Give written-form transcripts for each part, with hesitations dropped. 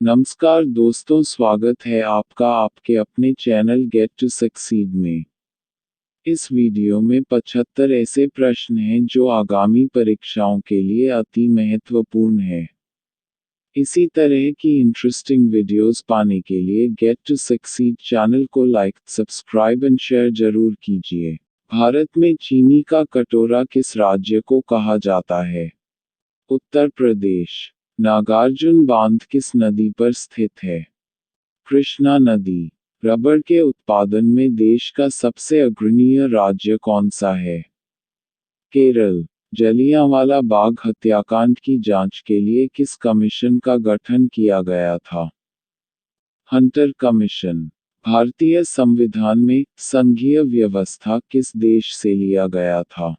नमस्कार दोस्तों, स्वागत है आपका आपके अपने चैनल गेट टू सक्सीड में। इस वीडियो में 75 ऐसे प्रश्न हैं जो आगामी परीक्षाओं के लिए अति महत्वपूर्ण है। इसी तरह की इंटरेस्टिंग वीडियोस पाने के लिए गेट टू सक्सीड चैनल को लाइक, सब्सक्राइब एंड शेयर जरूर कीजिए। भारत में चीनी का कटोरा किस राज्य को कहा जाता है? उत्तर प्रदेश। नागार्जुन बांध किस नदी पर स्थित है? कृष्णा नदी। रबर के उत्पादन में देश का सबसे अग्रणीय राज्य कौन सा है? केरल। जलियांवाला बाग हत्याकांड की जांच के लिए किस कमीशन का गठन किया गया था? Hunter commission. भारतीय संविधान में संघीय व्यवस्था किस देश से लिया गया था?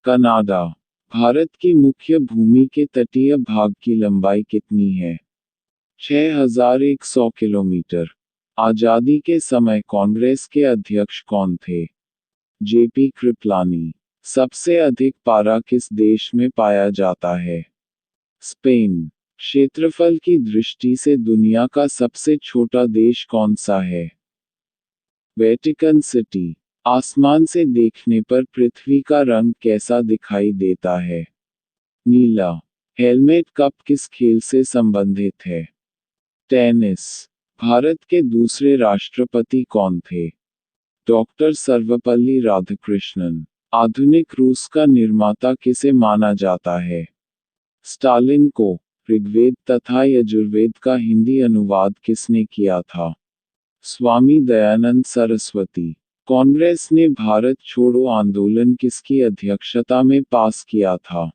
कनाडा। भारत की मुख्य भूमि के तटीय भाग की लंबाई कितनी है? 6100 किलोमीटर। आजादी के समय कांग्रेस के अध्यक्ष कौन थे? जेपी कृपलानी। सबसे अधिक पारा किस देश में पाया जाता है? स्पेन। क्षेत्रफल की दृष्टि से दुनिया का सबसे छोटा देश कौन सा है? Vatican city. आसमान से देखने पर पृथ्वी का रंग कैसा दिखाई देता है? नीला। हेलमेट कप किस खेल से संबंधित है? टेनिस। भारत के दूसरे राष्ट्रपति कौन थे? डॉक्टर सर्वपल्ली राधाकृष्णन। आधुनिक रूस का निर्माता किसे माना जाता है? स्टालिन को। ऋग्वेद तथा यजुर्वेद का हिंदी अनुवाद किसने किया था? स्वामी दयानंद सरस्वती। कांग्रेस ने भारत छोड़ो आंदोलन किसकी अध्यक्षता में पास किया था?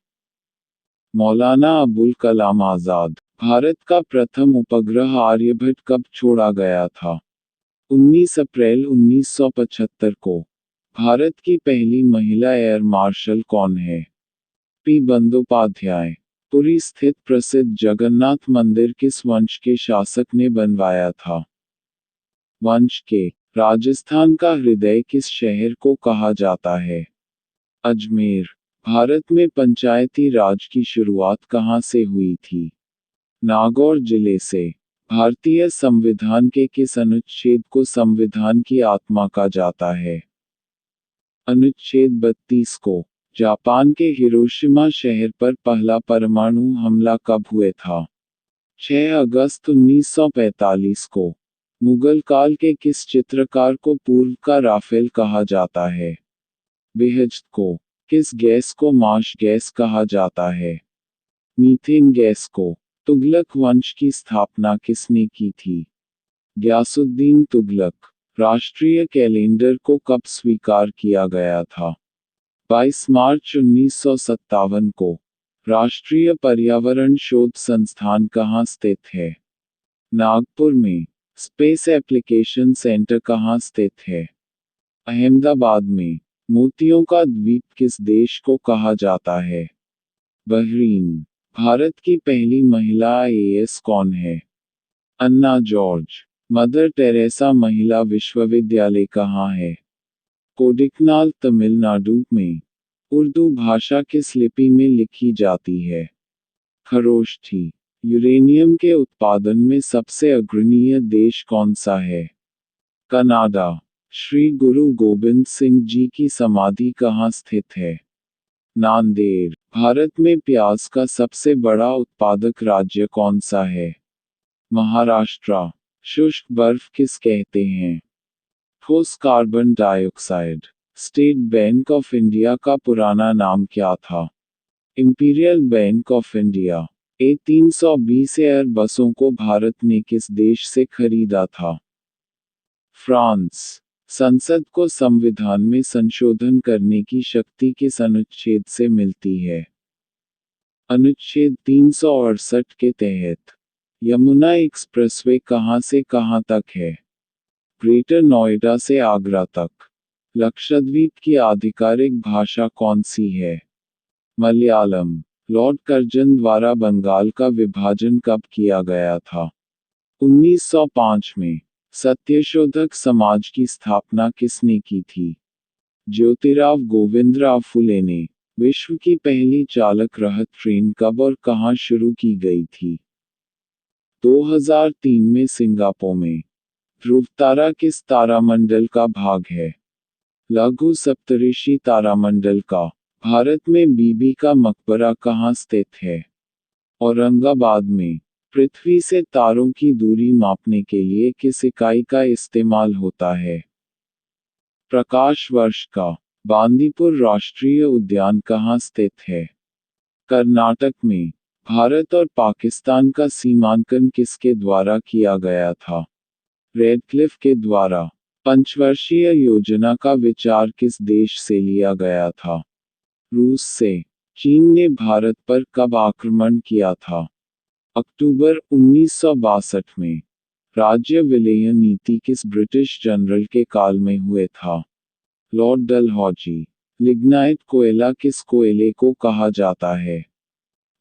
मौलाना अबुल कलाम आज़ाद। भारत का प्रथम उपग्रह आर्यभट्ट कब छोड़ा गया था? 19 अप्रैल 1975 को। भारत की पहली महिला एयर मार्शल कौन है? पी बंदोपाध्याय। पुरी स्थित प्रसिद्ध जगन्नाथ मंदिर किस वंश के शासक ने बनवाया था? वंश के। राजस्थान का हृदय किस शहर को कहा जाता है? अजमेर। भारत में पंचायती राज की शुरुआत कहाँ से हुई थी? नागौर जिले से। भारतीय संविधान के किस अनुच्छेद को संविधान की आत्मा कहा जाता है? अनुच्छेद 32 को। जापान के हिरोशिमा शहर पर पहला परमाणु हमला कब हुए था? 6 अगस्त 1945 को। मुगल काल के किस चित्रकार को पूर्व का राफेल कहा जाता है? बेहजत को। किस गैस को मार्श गैस कहा जाता है? मीथेन गैस को। तुगलक वंश की स्थापना किसने की थी? ग्यासुद्दीन तुगलक। राष्ट्रीय कैलेंडर को कब स्वीकार किया गया था? 22 मार्च 1957 को। राष्ट्रीय पर्यावरण शोध संस्थान कहाँ स्थित है? नागपुर में। स्पेस एप्लीकेशन सेंटर कहाँ स्थित है? अहमदाबाद में। मोतियों का द्वीप किस देश को कहा जाता है? बहरीन। भारत की पहली महिला आईएएस कौन है? अन्ना जॉर्ज। मदर टेरेसा महिला विश्वविद्यालय कहाँ है? कोडिकनाल, तमिलनाडु में। उर्दू भाषा किस लिपि में लिखी जाती है? खरोष्ठी। यूरेनियम के उत्पादन में सबसे अग्रणीय देश कौन सा है? कनाडा। श्री गुरु गोबिंद सिंह जी की समाधि कहाँ स्थित है? नांदेड़। भारत में प्याज का सबसे बड़ा उत्पादक राज्य कौन सा है? महाराष्ट्र। शुष्क बर्फ किस कहते हैं? ठोस carbon dioxide. State bank of India का पुराना नाम क्या था? Imperial bank of India. A320 air बसों को भारत ने किस देश से खरीदा था? फ्रांस। संसद को संविधान में संशोधन करने की शक्ति किस अनुच्छेद से मिलती है? अनुच्छेद 368 के तहत। यमुना एक्सप्रेसवे कहाँ से कहाँ तक है? ग्रेटर नोएडा से आगरा तक। लक्षद्वीप की आधिकारिक भाषा कौन सी है? मलयालम। लॉर्ड कर्जन द्वारा बंगाल का विभाजन कब किया गया था? 1905 में। सत्यशोधक समाज की स्थापना किसने की थी? ज्योतिराव गोविंदराव फुले ने। विश्व की पहली चालक रहित ट्रेन कब और कहाँ शुरू की गई थी? 2003 में सिंगापुर में। ध्रुव तारा किस तारामंडल का भाग है? लघु सप्तऋषि तारामंडल का। भारत में बीबी का मकबरा कहाँ स्थित है? औरंगाबाद में। पृथ्वी से तारों की दूरी मापने के लिए किस इकाई का इस्तेमाल होता है? प्रकाश वर्ष का। बांदीपुर राष्ट्रीय उद्यान कहाँ स्थित है? कर्नाटक में। भारत और पाकिस्तान का सीमांकन किसके द्वारा किया गया था? रेडक्लिफ के द्वारा। पंचवर्षीय योजना का विचार किस देश से लिया गया था? रूस से। चीन ने भारत पर कब आक्रमण किया था? अक्टूबर 1962 में। राज्य विलय नीति किस ब्रिटिश जनरल के काल में हुए था? लॉर्ड डलहौजी। लिग्नाइट कोयला किस कोयले को कहा जाता है?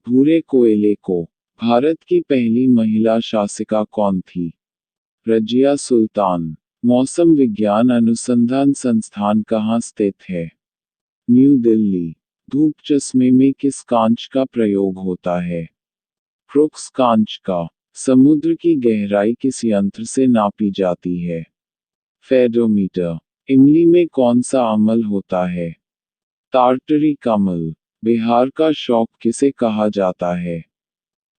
भूरे कोयले को। भारत की पहली महिला शासिका कौन थी? रजिया सुल्तान। मौसम विज्ञान अनुसंधान संस्थान कहाँ स्थित है? न्यू दिल्ली। धूप चश्मे में किस कांच का प्रयोग होता है? क्रुक्स कांच का। समुद्र की गहराई किस यंत्र से नापी जाती है? फेडोमीटर। इमली में कौन सा अम्ल होता है? टार्टरिक अम्ल। बिहार का शौक किसे कहा जाता है?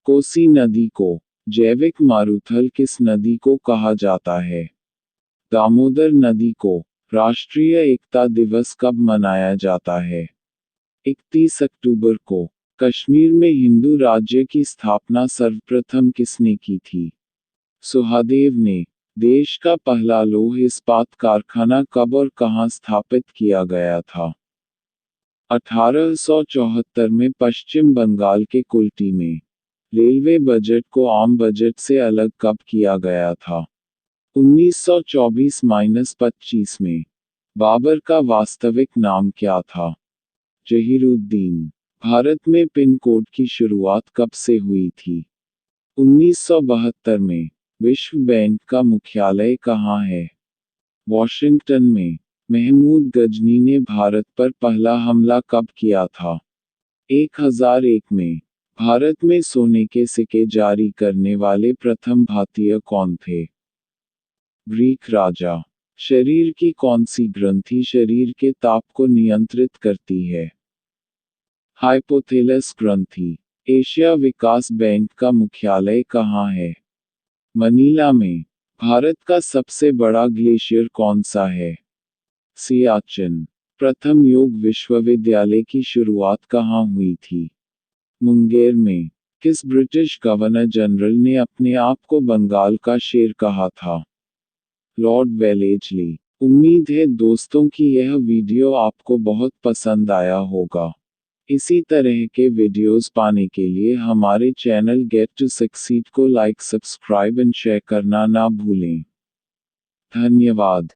कोसी नदी को। जैविक मारुथल किस नदी को कहा जाता है? दामोदर नदी को। राष्ट्रीय एकता दिवस कब मनाया जाता है? 31 अक्टूबर को। कश्मीर में हिंदू राज्य की स्थापना सर्वप्रथम किसने की थी? सुहादेव ने। देश का पहला लौह इस्पात कारखाना कब और कहाँ स्थापित किया गया था? 1874 में पश्चिम बंगाल के कुल्टी में। रेलवे बजट को आम बजट से अलग कब किया गया था? 1924-25 में। बाबर का वास्तविक नाम क्या था? जहीरुद्दीन। भारत में पिन कोड की शुरुआत कब से हुई थी? 1972 में। विश्व बैंक का मुख्यालय कहाँ है? वॉशिंगटन में। महमूद गजनी ने भारत पर पहला हमला कब किया था? 1001 में। भारत में सोने के सिक्के जारी करने वाले प्रथम भारतीय कौन थे? ग्रीक राजा। शरीर की कौन सी ग्रंथि शरीर के ताप को नियंत्रित करती है? हाइपोथैलस ग्रंथि। एशिया विकास बैंक का मुख्यालय कहाँ है? मनीला में। भारत का सबसे बड़ा ग्लेशियर कौन सा है? सियाचिन। प्रथम योग विश्वविद्यालय की शुरुआत कहाँ हुई थी? मुंगेर में। किस ब्रिटिश गवर्नर जनरल ने अपने आप को बंगाल का शेर कहा था? Lord Wellesley. उम्मीद है दोस्तों कि यह वीडियो आपको बहुत पसंद आया होगा। इसी तरह के वीडियोस पाने के लिए हमारे चैनल गेट टू सक्सीड को लाइक सब्सक्राइब एंड शेयर करना ना भूलें। धन्यवाद।